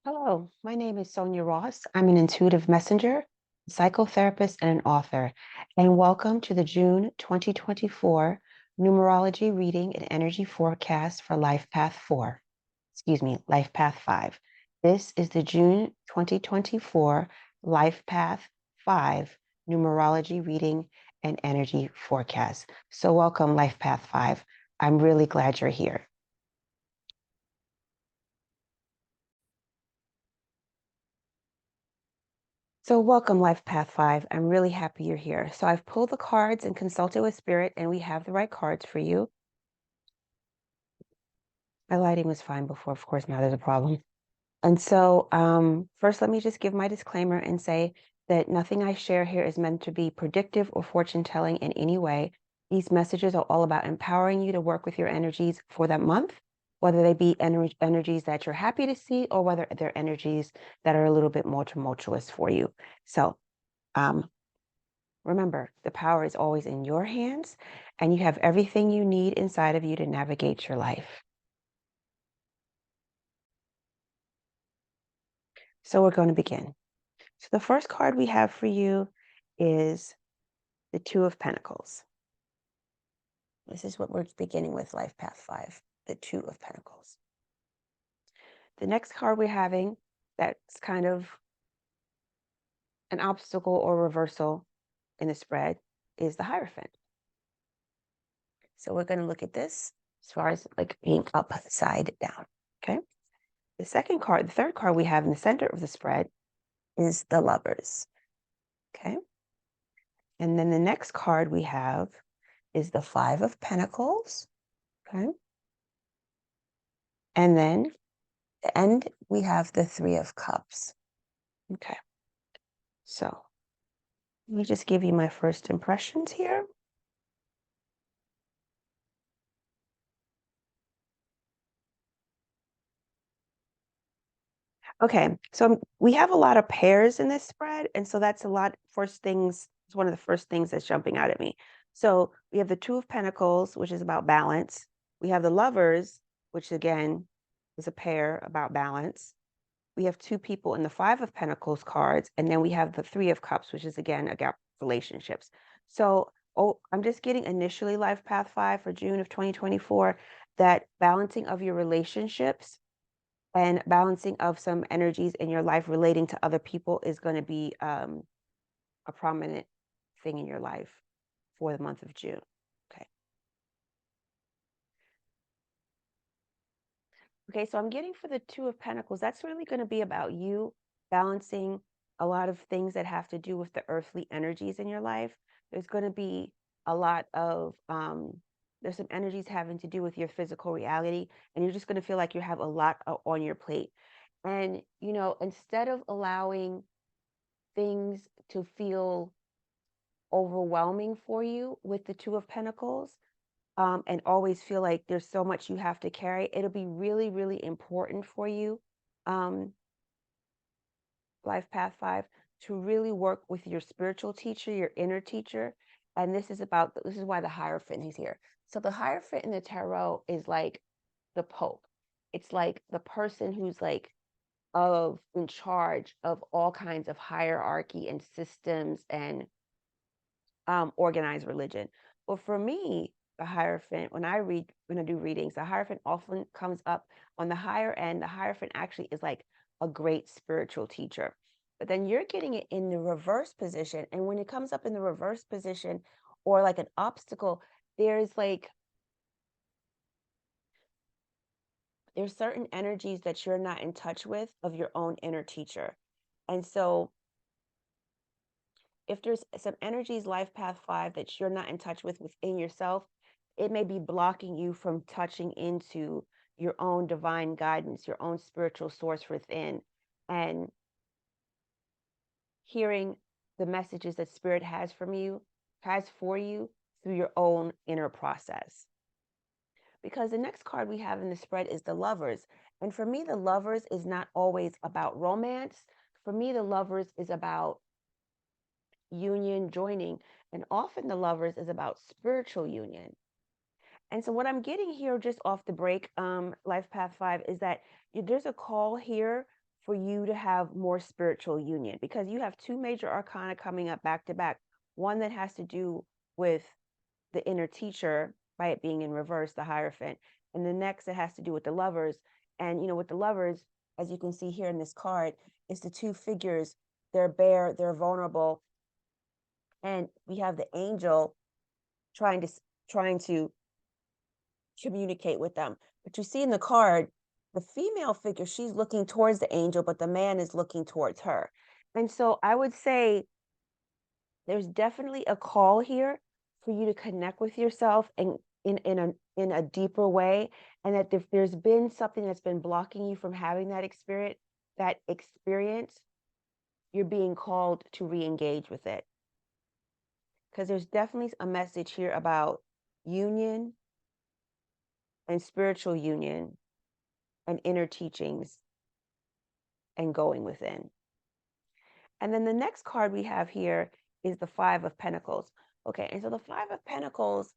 Hello, my name is Sonia Ross. I'm an intuitive messenger, psychotherapist, and an author. And welcome to the June 2024 Numerology Reading and Energy Forecast for Life Path 4. Life Path 5. This is the June 2024 Life Path 5 Numerology Reading and Energy Forecast. So welcome, Life Path 5. I'm really glad you're here. So welcome, Life Path 5. I'm really happy you're here. So I've pulled the cards and consulted with Spirit, and we have the right cards for you. My lighting was fine before, of course, now there's a problem. And so first, let me just give my disclaimer and say that nothing I share here is meant to be predictive or fortune telling in any way. These messages are all about empowering you to work with your energies for that month, whether they be energies that you're happy to see or whether they're energies that are a little bit more tumultuous for you. So remember, the power is always in your hands, and you have everything you need inside of you to navigate your life. So we're going to begin. So the first card we have for you is the Two of Pentacles. This is what we're beginning with, Life Path 5, the Two of Pentacles. The next card we're having that's kind of an obstacle or reversal in the spread is the Hierophant. So we're going to look at this as far as like being upside down, okay? The third card we have in the center of the spread is the Lovers, okay? And then the next card we have is the Five of Pentacles, okay? And then at the end, we have the Three of Cups, okay? So let me just give you my first impressions here. Okay, so we have a lot of pairs in this spread, and so that's it's one of the first things that's jumping out at me. So we have the Two of Pentacles, which is about balance. We have the Lovers, which again is a pair about balance. We have two people in the Five of Pentacles cards, and then we have the Three of Cups, which is again about relationships. So I'm just getting initially Life Path 5 for June of 2024, that balancing of your relationships and balancing of some energies in your life relating to other people is going to be a prominent thing in your life for the month of June. Okay. Okay, so I'm getting for the Two of Pentacles, that's really going to be about you balancing a lot of things that have to do with the earthly energies in your life. There's going to be a lot of there's some energies having to do with your physical reality, and you're just going to feel like you have a lot on your plate. And, instead of allowing things to feel overwhelming for you with the Two of Pentacles, and always feel like there's so much you have to carry, it'll be really, really important for you, um, Life Path 5, to really work with your spiritual teacher, your inner teacher. And this is why the Hierophant is here. So the Hierophant in the tarot is like the Pope. It's like the person who's like in charge of all kinds of hierarchy and systems and organized religion. But for me, the Hierophant, when I do readings, the Hierophant often comes up on the higher end. The Hierophant actually is like a great spiritual teacher. But then you're getting it in the reverse position. And when it comes up in the reverse position or like an obstacle, there's certain energies that you're not in touch with of your own inner teacher. And so if there's some energies, Life Path 5, that you're not in touch with within yourself, it may be blocking you from touching into your own divine guidance, your own spiritual source within, and hearing the messages that Spirit has for you through your own inner process. Because the next card we have in the spread is the Lovers. And for me, the Lovers is not always about romance. For me, the Lovers is about union, joining, and often the Lovers is about spiritual union. And so what I'm getting here just off the break, Life Path 5, is that there's a call here for you to have more spiritual union, because you have two major arcana coming up back to back. One that has to do with the inner teacher by it being in reverse, the Hierophant, and the next it has to do with the lovers. And with the lovers, as you can see here in this card, it's the two figures. They're bare, they're vulnerable, and we have the angel trying to communicate with them. But you see in the card, the female figure, she's looking towards the angel, but the man is looking towards her. And so I would say there's definitely a call here for you to connect with yourself and in a deeper way. And that if there's been something that's been blocking you from having that experience, you're being called to re-engage with it. Because there's definitely a message here about union and spiritual union and inner teachings and going within. And then the next card we have here is the Five of Pentacles. Okay, and so the Five of Pentacles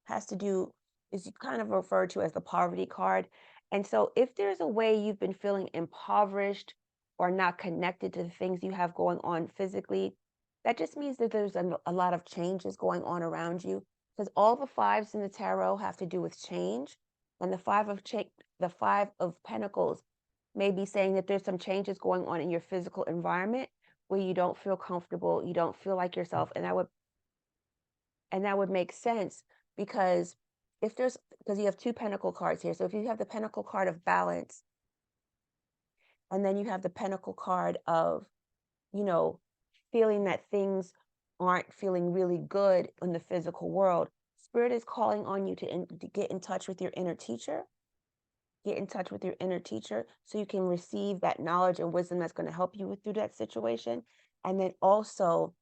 is kind of referred to as the poverty card. And so if there's a way you've been feeling impoverished or not connected to the things you have going on physically, that just means that there's a lot of changes going on around you, because all the fives in the tarot have to do with change. And the Five of Pentacles may be saying that there's some changes going on in your physical environment where you don't feel comfortable, you don't feel like yourself, and that would make sense, because because you have two pentacle cards here. So if you have the pentacle card of balance, and then you have the pentacle card of, you know, feeling that things aren't feeling really good in the physical world, Spirit is calling on you to get in touch with your inner teacher. Get in touch with your inner teacher so you can receive that knowledge and wisdom that's going to help you through that situation. And then also,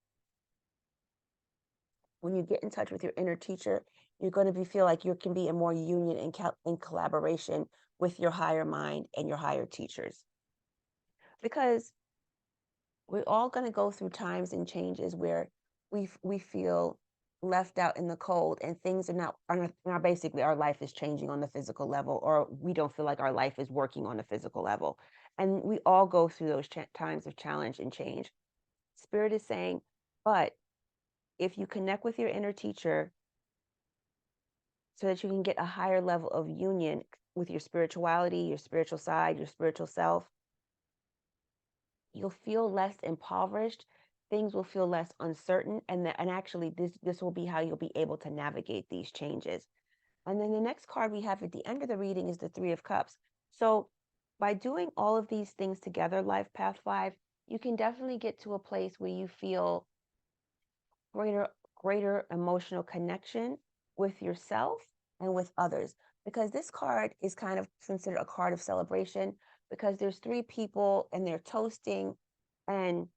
when you get in touch with your inner teacher, you're going to feel like you can be in more union and collaboration with your higher mind and your higher teachers. Because we're all going to go through times and changes where we feel left out in the cold, and things are basically, our life is changing on the physical level, or we don't feel like our life is working on the physical level. And we all go through those times of challenge and change. Spirit is saying, but if you connect with your inner teacher so that you can get a higher level of union with your spirituality, your spiritual side, your spiritual self, you'll feel less impoverished. Things will feel less uncertain, and actually this will be how you'll be able to navigate these changes. And then the next card we have at the end of the reading is the Three of Cups. So by doing all of these things together, Life Path 5, you can definitely get to a place where you feel greater emotional connection with yourself and with others, because this card is kind of considered a card of celebration, because there's three people and they're toasting, and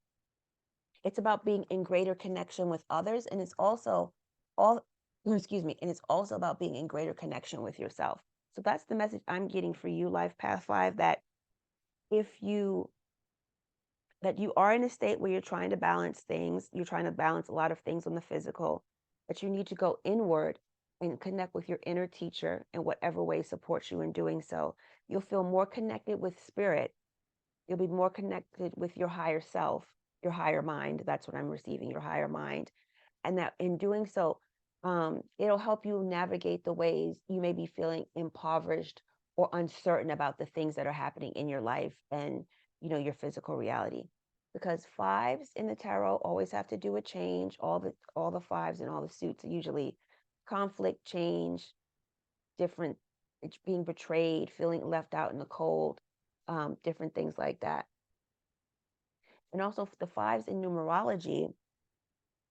it's about being in greater connection with others, and it's also all excuse me, and it's also about being in greater connection with yourself. So that's the message I'm getting for you, Life Path 5, that if you that you are in a state where you're trying to balance things, you're trying to balance a lot of things on the physical, that you need to go inward and connect with your inner teacher in whatever way supports you in doing so. You'll feel more connected with spirit. You'll be more connected with your higher self, your higher mind. That's what I'm receiving, your higher mind. And that in doing so, it'll help you navigate the ways you may be feeling impoverished or uncertain about the things that are happening in your life and your physical reality. Because fives in the tarot always have to do with change. All the fives and all the suits are usually conflict, change, different, being betrayed, feeling left out in the cold, different things like that. And also the fives in numerology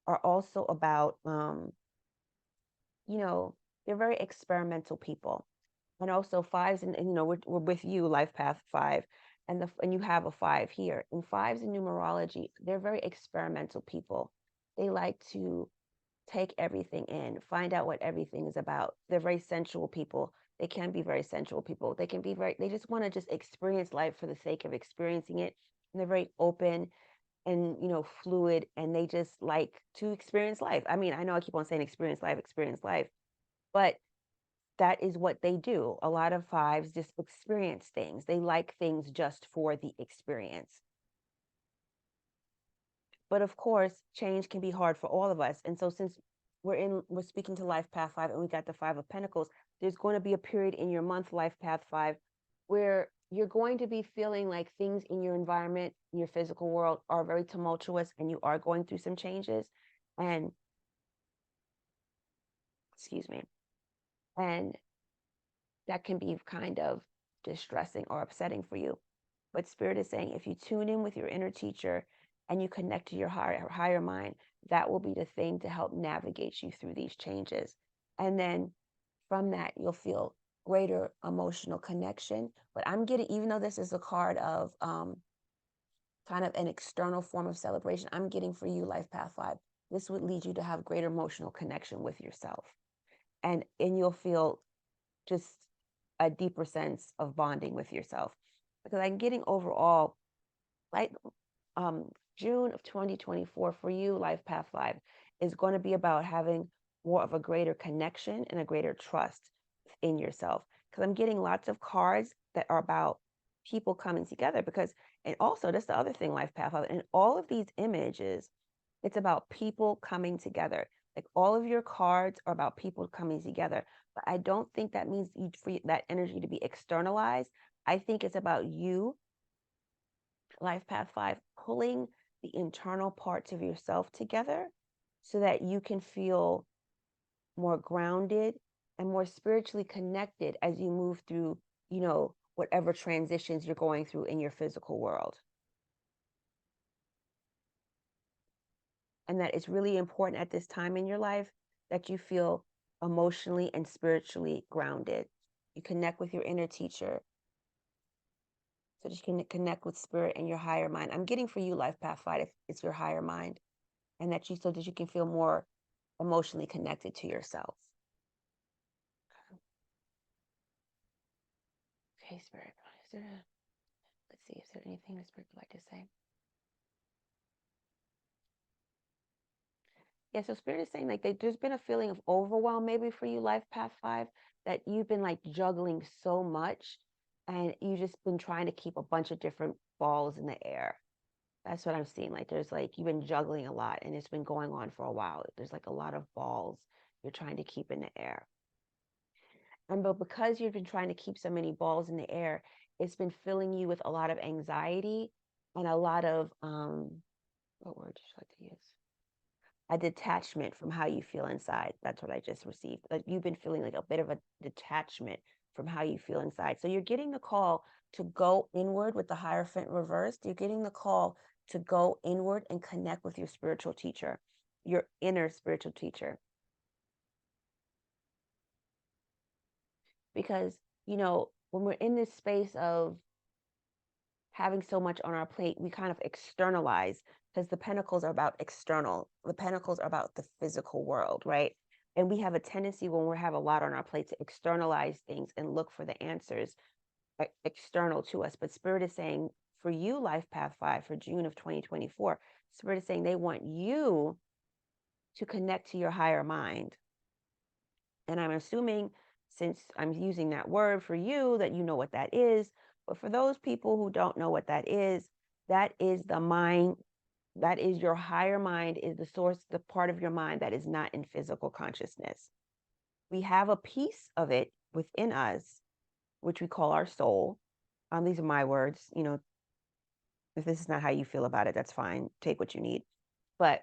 are also about they're very experimental people. And also fives, and we're with you, Life Path 5, and you have a 5 here. And fives in numerology, they're very experimental people. They like to take everything in, find out what everything is about. They're very sensual people. They can be very sensual people. They just want to just experience life for the sake of experiencing it. And they're very open and fluid, and they just like to experience life. I mean, I know I keep on saying experience life, but that is what they do. A lot of fives just experience things. They like things just for the experience. But of course, change can be hard for all of us. And so since we're speaking to life path 5 and we got the 5 of pentacles, there's going to be a period in your month life path 5 where you're going to be feeling like things in your environment, in your physical world are very tumultuous and you are going through some changes. And excuse me. And that can be kind of distressing or upsetting for you. But Spirit is saying if you tune in with your inner teacher and you connect to your higher mind, that will be the thing to help navigate you through these changes. And then from that, you'll feel greater emotional connection. But I'm getting, even though this is a card of kind of an external form of celebration, I'm getting for you, Life Path 5, this would lead you to have greater emotional connection with yourself. And you'll feel just a deeper sense of bonding with yourself. Because I'm getting overall, like June of 2024 for you, Life Path 5, is going to be about having more of a greater connection and a greater trust in yourself. Because I'm getting lots of cards that are about people coming together. Because, and also, that's the other thing, Life Path 5, in all of these images, it's about people coming together. Like all of your cards are about people coming together. But I don't think that means for that energy to be externalized. I think it's about you, Life Path 5, pulling the internal parts of yourself together so that you can feel more grounded and more spiritually connected as you move through, whatever transitions you're going through in your physical world. And that it's really important at this time in your life that you feel emotionally and spiritually grounded. You connect with your inner teacher so that you can connect with spirit and your higher mind. I'm getting for you, Life Path 5, if it's your higher mind, and so that you can feel more emotionally connected to yourself. Okay, Spirit. Let's see, is there anything the Spirit would like to say? Yeah, so Spirit is saying like there's been a feeling of overwhelm maybe for you, Life Path 5, that you've been like juggling so much and you've just been trying to keep a bunch of different balls in the air. That's what I'm seeing. Like there's like you've been juggling a lot and it's been going on for a while. There's like a lot of balls you're trying to keep in the air. But because you've been trying to keep so many balls in the air, it's been filling you with a lot of anxiety and a lot of what word should I like to use? A detachment from how you feel inside. That's what I just received. Like you've been feeling like a bit of a detachment from how you feel inside. So you're getting the call to go inward with the Hierophant reversed. You're getting the call to go inward and connect with your spiritual teacher, your inner spiritual teacher. Because, when we're in this space of having so much on our plate, we kind of externalize because the pentacles are about external. The pentacles are about the physical world, right? And we have a tendency when we have a lot on our plate to externalize things and look for the answers external to us. But Spirit is saying for you, Life Path 5, for June of 2024, Spirit is saying they want you to connect to your higher mind. And I'm assuming, since I'm using that word for you, that you know what that is. But for those people who don't know what that is the mind. That is your higher mind, is the source, the part of your mind that is not in physical consciousness. We have a piece of it within us, which we call our soul. These are my words. If this is not how you feel about it, that's fine. Take what you need. But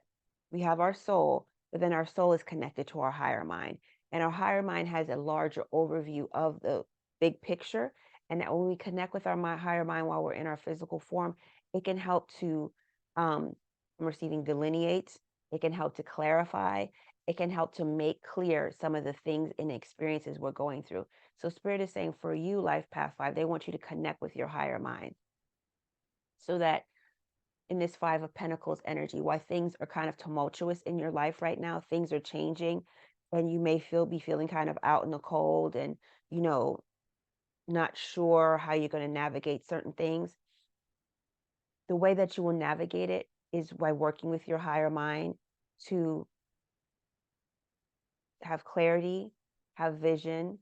we have our soul, but then our soul is connected to our higher mind. And our higher mind has a larger overview of the big picture. And that when we connect with our higher mind while we're in our physical form, it can help to, I'm receiving delineate, it can help to clarify, it can help to make clear some of the things and experiences we're going through. So Spirit is saying for you, Life Path 5, they want you to connect with your higher mind so that in this 5 of Pentacles energy, why things are kind of tumultuous in your life right now, things are changing, and you may be feeling kind of out in the cold and, not sure how you're going to navigate certain things. The way that you will navigate it is by working with your higher mind to have clarity, have vision,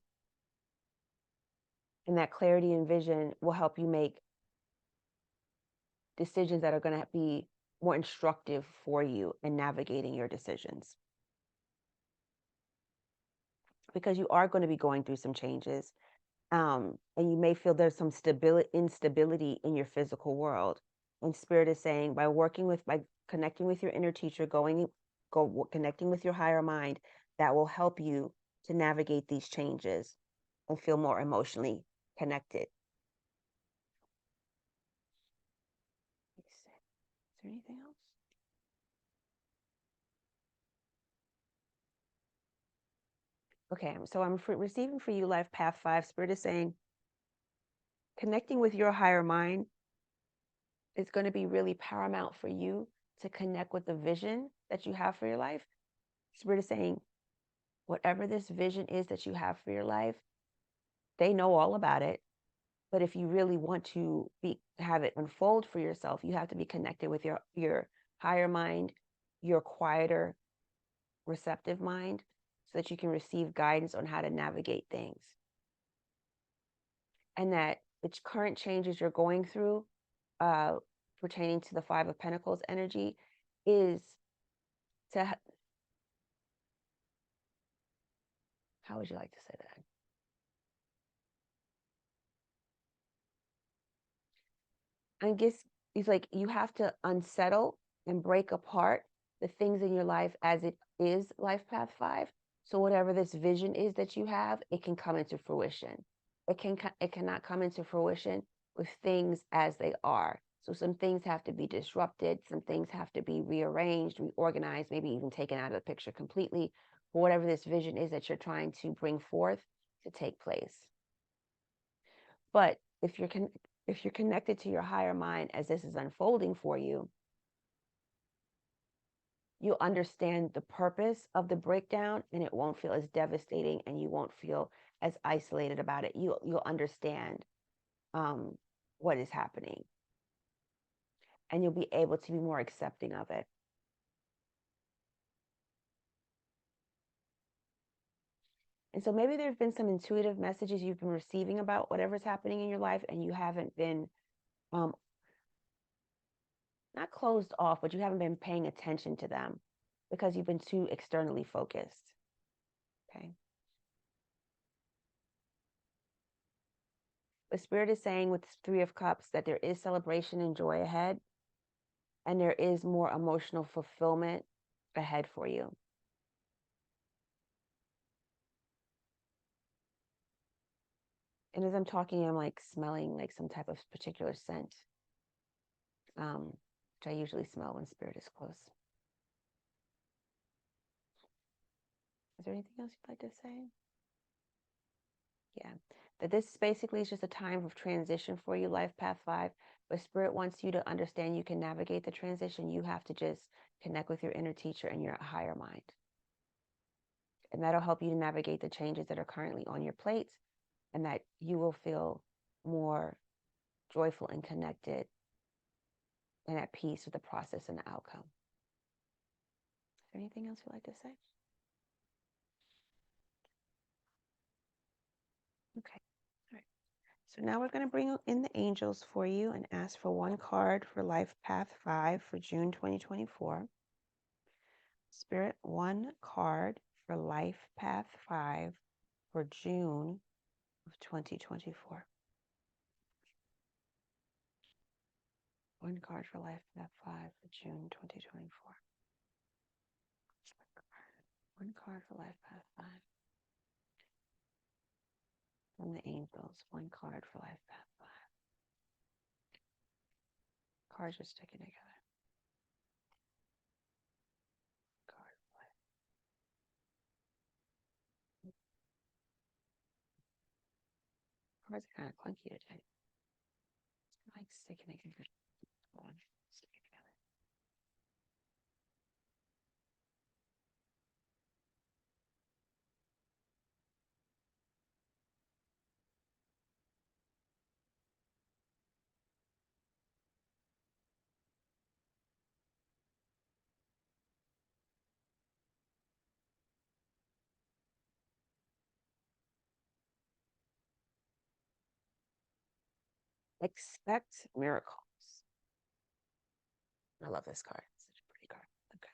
And that clarity and vision will help you make decisions that are going to be more instructive for you in navigating your decisions. Because you are going to be going through some changes, and you may feel there's some instability in your physical world. And Spirit is saying by connecting with your inner teacher, connecting with your higher mind, that will help you to navigate these changes and feel more emotionally connected. Is there anything else? Okay, so I'm receiving for you Life Path 5. Spirit is saying connecting with your higher mind is going to be really paramount for you to connect with the vision that you have for your life. Spirit is saying, whatever this vision is that you have for your life, they know all about it. But if you really want to have it unfold for yourself, you have to be connected with your higher mind, your quieter, receptive mind, so that you can receive guidance on how to navigate things. And that the current changes you're going through, pertaining to the Five of Pentacles energy, is to, how would you like to say that? I guess it's like you have to unsettle and break apart the things in your life as it is Life Path 5. So whatever this vision is that you have, it can come into fruition. It cannot come into fruition with things as they are. So some things have to be disrupted, some things have to be rearranged, reorganized, maybe even taken out of the picture completely, for whatever this vision is that you're trying to bring forth to take place. But if you're connected to your higher mind as this is unfolding for you, you'll understand the purpose of the breakdown, and it won't feel as devastating, and you won't feel as isolated about it. You'll understand what is happening, and you'll be able to be more accepting of it. And so maybe there have been some intuitive messages you've been receiving about whatever's happening in your life, and you haven't been um, not closed off, but you haven't been paying attention to them because you've been too externally focused. Okay. But Spirit is saying with Three of Cups that there is celebration and joy ahead, and there is more emotional fulfillment ahead for you. And as I'm talking, I'm like smelling like some type of particular scent, which I usually smell when Spirit is close. Is there anything else you'd like to say? Yeah, that this basically is just a time of transition for you, Life Path 5. But Spirit wants you to understand you can navigate the transition. You have to just connect with your inner teacher and your higher mind. And that'll help you to navigate the changes that are currently on your plate, and that you will feel more joyful and connected and at peace with the process and the outcome. Is there anything else you'd like to say? Okay. All right. So now we're going to bring in the angels for you and ask for one card for Life Path 5 for June 2024. Spirit, one card for Life Path 5 for June of 2024. One card for Life Path 5 for June 2024. One card for Life Path 5 from the angels. One card for Life Path 5. Cards are sticking together. Card for Life. Cards are kind of clunky today. I like sticking together. One, sticking together. Expect miracles. I love this card. It's such a pretty card. Okay.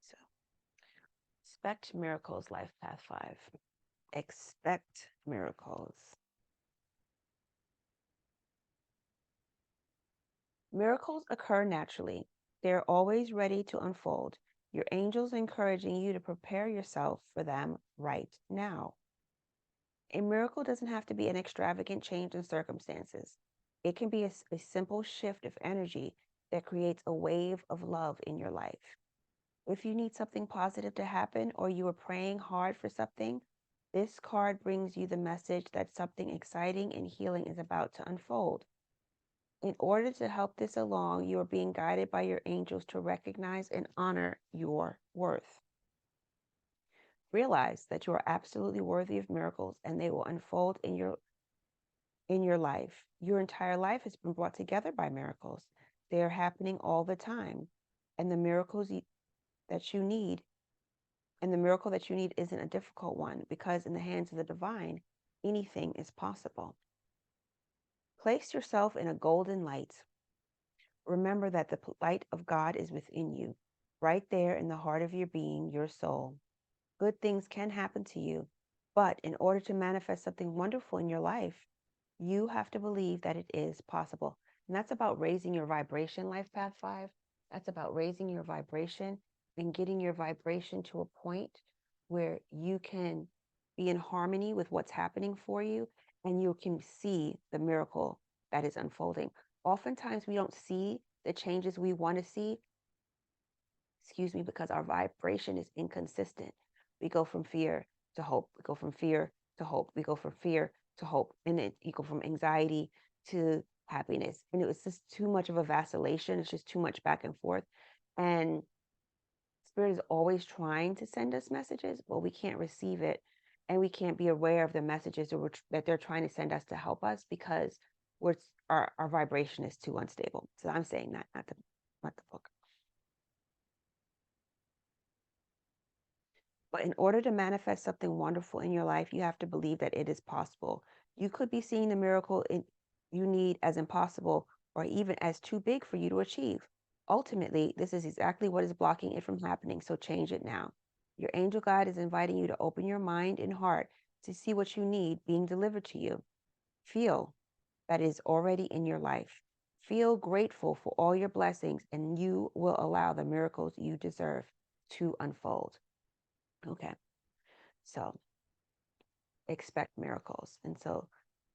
So, expect miracles, life path 5. Expect miracles. Miracles occur naturally. They're always ready to unfold. Your angels encouraging you to prepare yourself for them right now. A miracle doesn't have to be an extravagant change in circumstances. It can be a simple shift of energy that creates a wave of love in your life. If you need something positive to happen or you are praying hard for something, this card brings you the message that something exciting and healing is about to unfold. In order to help this along, you are being guided by your angels to recognize and honor your worth. Realize that you are absolutely worthy of miracles and they will unfold in your life. Your entire life has been brought together by miracles. They are happening all the time. And the that you need, and the miracle that you need isn't a difficult one because in the hands of the divine, anything is possible. Place yourself in a golden light. Remember that the light of God is within you, right there in the heart of your being, your soul. Good things can happen to you, but in order to manifest something wonderful in your life, you have to believe that it is possible. And that's about raising your vibration, Life Path 5. That's about raising your vibration and getting your vibration to a point where you can be in harmony with what's happening for you and you can see the miracle that is unfolding. Oftentimes, we don't see the changes we want to see, excuse me, because our vibration is inconsistent. We go from fear to hope. We go from fear to hope. We go from fear to hope. And then you go from anxiety to happiness. And it was just too much of a vacillation. It's just too much back and forth. And Spirit is always trying to send us messages, but we can't receive it. And we can't be aware of the messages that they're trying to send us to help us because our vibration is too unstable. So I'm saying that, not the book. But in order to manifest something wonderful in your life, you have to believe that it is possible. You could be seeing the you need as impossible or even as too big for you to achieve. Ultimately, this is exactly what is blocking it from happening, so change it now. Your angel guide is inviting you to open your mind and heart to see what you need being delivered to you. Feel that is already in your life. Feel grateful for all your blessings, and you will allow the miracles you deserve to unfold. Okay. So expect miracles. And so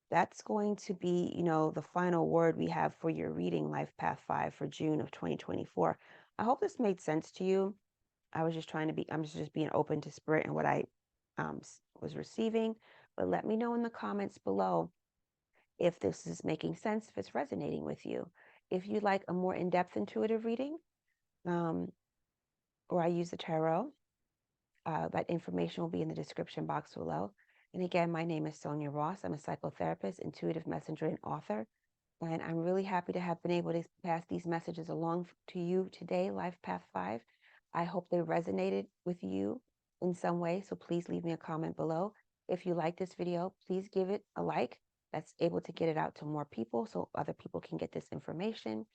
that's going to be, the final word we have for your reading, Life Path 5 for June of 2024. I hope this made sense to you. I'm just being open to spirit and what I was receiving. But let me know in the comments below if this is making sense, if it's resonating with you. If you'd like a more in-depth intuitive reading, or I use the tarot, that information will be in the description box below. And again, my name is Sonia Ross. I'm a psychotherapist, intuitive messenger, and author. And I'm really happy to have been able to pass these messages along to you today, Life Path 5. I hope they resonated with you in some way. So please leave me a comment below. If you like this video, please give it a like. That's able to get it out to more people so other people can get this information.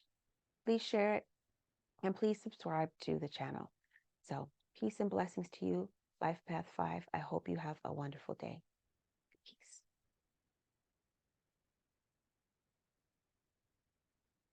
Please share it and please subscribe to the channel. So peace and blessings to you, Life Path 5. I hope you have a wonderful day.